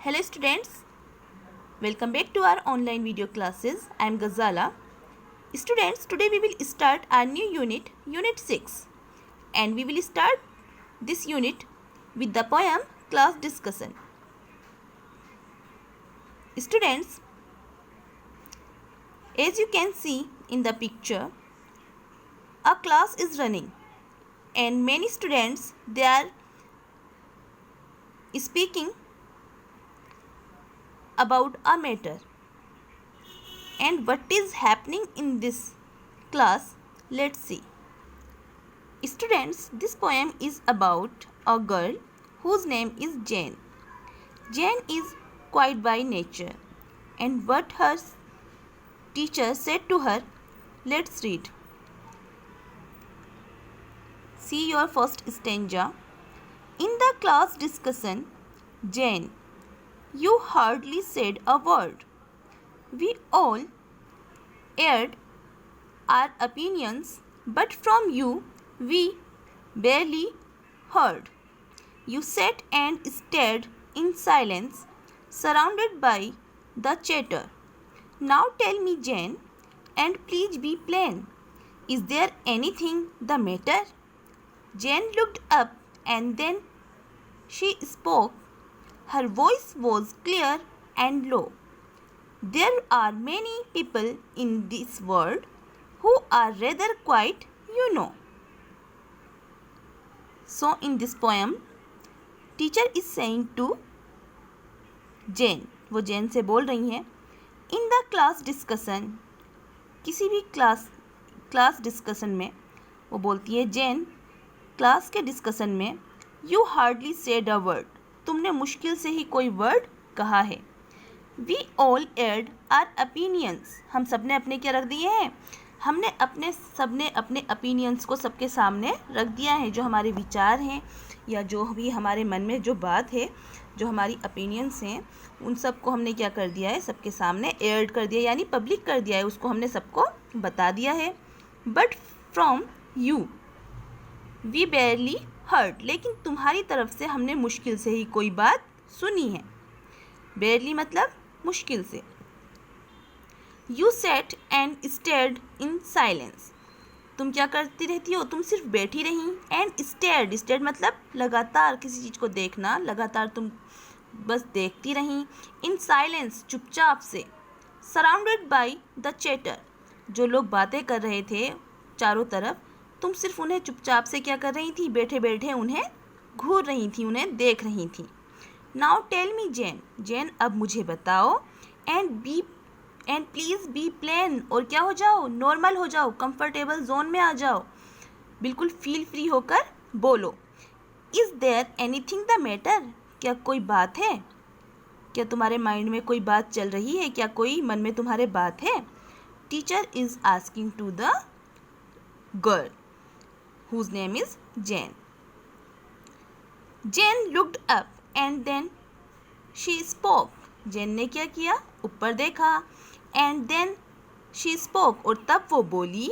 Hello students, welcome back to our online video classes. I am Ghazala. Students, today we will start our new unit, Unit 6. And we will start this unit with the poem Class Discussion. Students, as you can see in the picture, a class is running and many students, they are speaking about a matter, and what is happening in this class, let's see. Students, this poem is about a girl whose name is Jane. Jane is quiet by nature, and what her teacher said to her, let's read. See your first stanza. In the class discussion, Jane, you hardly said a word. We all aired our opinions, but from you we barely heard. You sat and stared in silence, surrounded by the chatter. Now tell me, Jane, and please be plain. Is there anything the matter? Jane looked up and then she spoke. Her voice was clear and low. There are many people in this world who are rather quiet, you know. So in this poem, teacher is saying to Jane, वो जैन से बोल रही हैं, in the class discussion, किसी भी class discussion में वो बोलती है, जैन क्लास के डिस्कशन में you hardly said a word, तुमने मुश्किल से ही कोई वर्ड कहा है. We all aired our opinions, हम सबने अपने क्या रख दिए हैं, हमने सबने अपने opinions को सबके सामने रख दिया है. जो हमारे विचार हैं या जो भी हमारे मन में जो बात है, जो हमारी opinions हैं, उन सबको हमने क्या कर दिया है, सबके सामने aired कर दिया, यानी पब्लिक कर दिया है, उसको हमने सबको बता दिया है. But from you we barely heard, लेकिन तुम्हारी तरफ से हमने मुश्किल से ही कोई बात सुनी है. barely मतलब मुश्किल से. You sat and stared in silence, तुम क्या करती रहती हो, तुम सिर्फ बैठी रही. and stared मतलब लगातार किसी चीज़ को देखना, लगातार तुम बस देखती रही. in silence चुपचाप से. surrounded by the chatter, जो लोग बातें कर रहे थे चारों तरफ, तुम सिर्फ उन्हें चुपचाप से क्या कर रही थी, बैठे बैठे उन्हें घूर रही थी, उन्हें देख रही थी. Now tell me Jain, Jain अब मुझे बताओ. एंड प्लीज़ बी प्लेन, और क्या हो जाओ, नॉर्मल हो जाओ, कंफर्टेबल जोन में आ जाओ, बिल्कुल फील फ्री होकर बोलो. Is there anything the matter, क्या कोई बात है, क्या तुम्हारे माइंड में कोई बात चल रही है, क्या कोई मन में तुम्हारे बात है. Teacher is asking to the girl whose name is Jane. Jane looked up and then she spoke. Jane ने क्या किया, ऊपर देखा. and then she spoke, और तब वो बोली.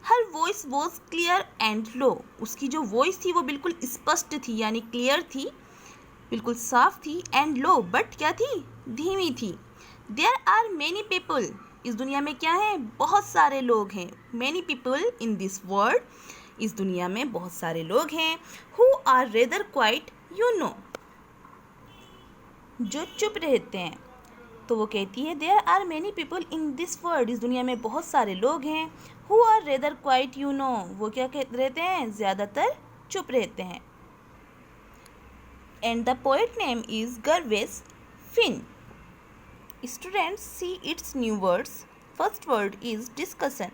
her voice was clear and low, उसकी जो वॉइस थी वो बिल्कुल स्पष्ट थी, यानी क्लियर थी, बिल्कुल साफ थी. and low, बट क्या थी, धीमी थी. there are many people, इस दुनिया में क्या है, बहुत सारे लोग हैं. many people in this world, इस दुनिया में बहुत सारे लोग हैं. who are rather quiet, you know, जो चुप रहते हैं. तो वो कहती है there are many people in this world, इस दुनिया में बहुत सारे लोग हैं. who are rather quiet, you know, वो क्या रहते हैं, ज़्यादातर चुप रहते हैं. and the poet name is Gervase Finn. Students, see its new words. First word is discussion.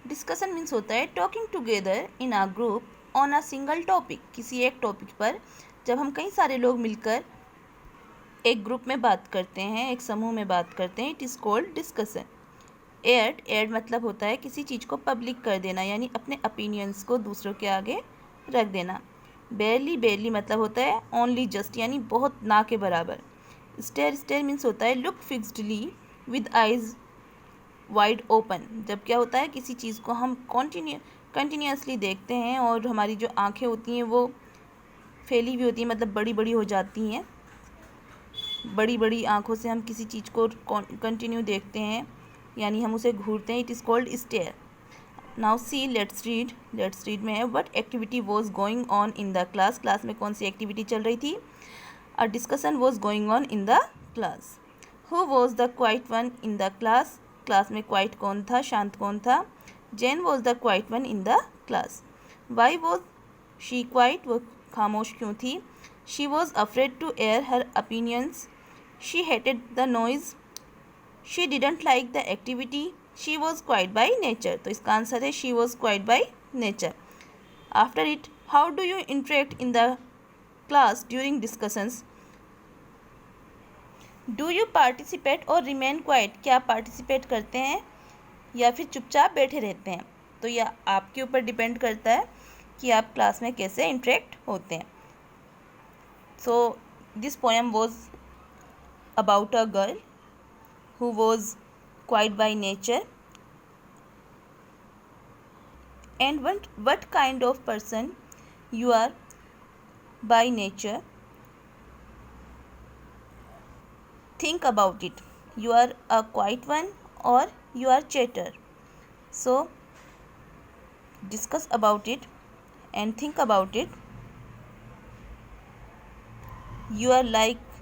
Discussion means होता है talking together in a group on a single topic, किसी एक टॉपिक पर जब हम कई सारे लोग मिलकर एक ग्रुप में बात करते हैं, एक समूह में बात करते हैं, इट इज़ कॉल्ड डिस्कशन. एड मतलब होता है किसी चीज़ को पब्लिक कर देना, यानी अपने ओपिनियंस को दूसरों के आगे रख देना. बेरली मतलब होता है ओनली जस्ट, यानी बहुत ना के बराबर. स्टेयर मीन्स होता है look fixedly with eyes wide open, जब क्या होता है किसी चीज़ को हम कंटिन्यूसली देखते हैं और हमारी जो आंखें होती हैं वो फैली हुई होती हैं, मतलब बड़ी बड़ी हो जाती हैं. बड़ी बड़ी आँखों से हम किसी चीज़ को कंटिन्यू देखते हैं, यानी हम उसे घूरते हैं, it is called stare. Now see, let's read में है, what activity was going on in the class. Class में कौन सी एक्टिविटी चल रही थी? A discussion was going on in the class. Who was the quiet one in the class. Class में क्वाइट कौन था, शांत कौन था? Jane was the quiet one in the class. Why was she quiet, वो खामोश क्यों थी? She was afraid to air her opinions. She hated the noise. She didn't like the activity. She was quiet by nature. तो इसका answer है she was quiet by nature. After it, how do you interact in the class during discussions? Do you participate और remain quiet, क्या आप participate करते हैं या फिर चुपचाप बैठे रहते हैं? तो यह आपके ऊपर डिपेंड करता है कि आप क्लास में कैसे इंटरेक्ट होते हैं। So this poem was about a girl who was quiet by nature, and what kind of person you are by nature. Think about it. You are a quiet one or you are chatter. So discuss about it and think about it. You are like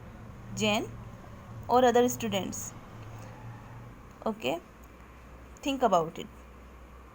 Jane or other students. Okay, think about it.